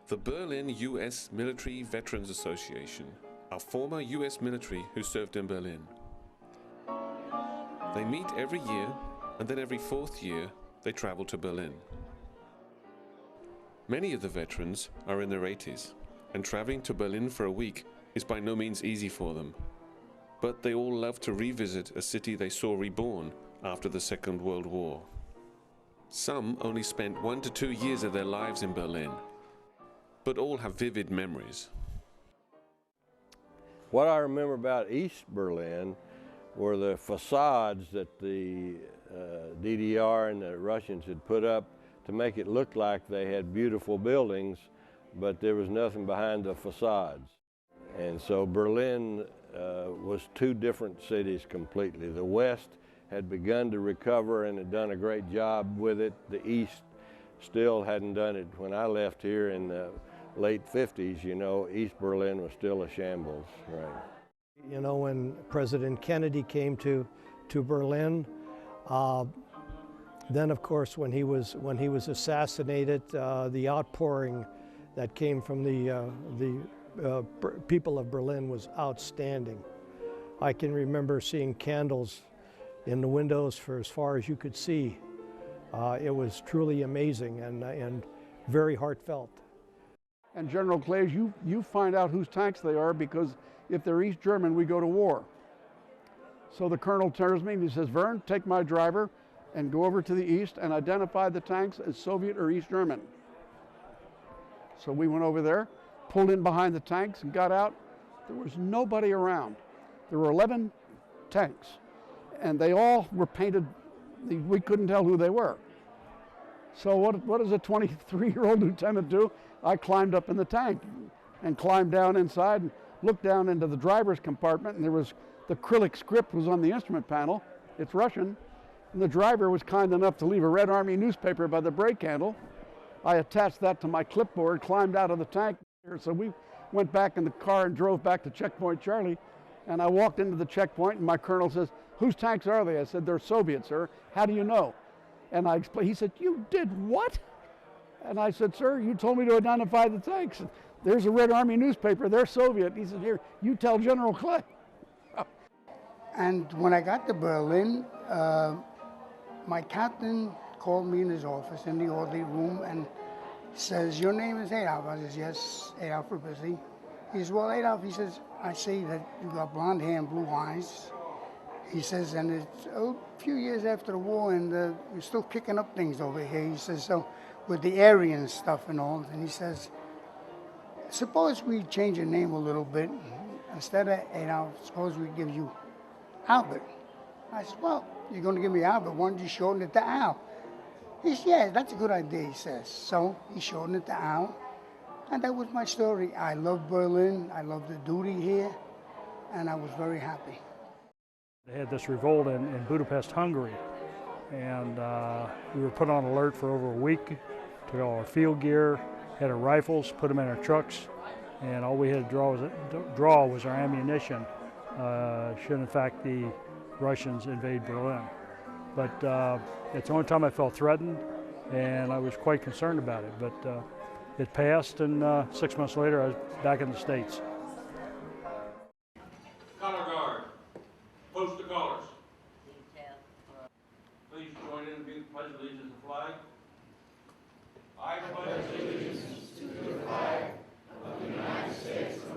The Berlin U.S. Military Veterans Association are former U.S. military who served in Berlin. They meet every year, and then every fourth year they travel to Berlin. Many of the veterans are in their 80s, and traveling to Berlin for a week is by no means easy for them. But they all love to revisit a city they saw reborn after the Second World War. Some only spent 1 to 2 years of their lives in Berlin, but all have vivid memories. What I remember about East Berlin were the facades that the DDR and the Russians had put up to make it look like they had beautiful buildings, but there was nothing behind the facades. And so Berlin was two different cities completely. The West had begun to recover and had done a great job with it. The East still hadn't done it. When I left here in the late 50s, you know, East Berlin was still a shambles, right? You know, when President Kennedy came to Berlin, then of course when he was assassinated, the outpouring that came from the people of Berlin was outstanding. I can remember seeing candles in the windows for as far as you could see. It was truly amazing and very heartfelt. And General Clays, you find out whose tanks they are, because if they're East German, we go to war. So the colonel turns me and he says, "Vern, take my driver and go over to the east and identify the tanks as Soviet or East German." So we went over there, pulled in behind the tanks and got out. There was nobody around. There were 11 tanks, and they all were painted. We couldn't tell who they were. So what does a 23-year-old lieutenant do? I climbed up in the tank and climbed down inside and looked down into the driver's compartment, and there was the Cyrillic script was on the instrument panel. It's Russian. And the driver was kind enough to leave a Red Army newspaper by the brake handle. I attached that to my clipboard, climbed out of the tank. So we went back in the car and drove back to Checkpoint Charlie. And I walked into the checkpoint, and my colonel says, "Whose tanks are they?" I said, "They're Soviet, sir. How do you know?" And I explained. He said, "You did what?" And I said, "Sir, you told me to identify the tanks. There's a Red Army newspaper. They're Soviet." He said, "Here, you tell General Clay." And when I got to Berlin, my captain called me in his office in the orderly room and says, "Your name is Adolph." I says, "Yes, Adolph Rubizzi." He says, "Well, Adolph," he says, "I see that you got blonde hair and blue eyes." He says, "And it's a few years after the war, and you're still kicking up things over here." He says, "So with the Aryan stuff and all," and he says, "Suppose we change your name a little bit. Instead of Adolph, suppose we give you Albert." I said, "Well, you're going to give me Albert. Why don't you shorten it to Al?" He said, "Yeah, that's a good idea," he says. So he shortened it to Al, and that was my story. I love Berlin. I love the duty here, and I was very happy. They had this revolt in Budapest, Hungary, and we were put on alert for over a week. Took all our field gear, had our rifles, put them in our trucks, and all we had to draw was our ammunition should in fact the Russians invade Berlin. But it's the only time I felt threatened, and I was quite concerned about it. But it passed, and 6 months later I was back in the States. Color guard, post the colors. Please join in and be the pledge of allegiance to the flag. I pledge allegiance to the flag of the United States of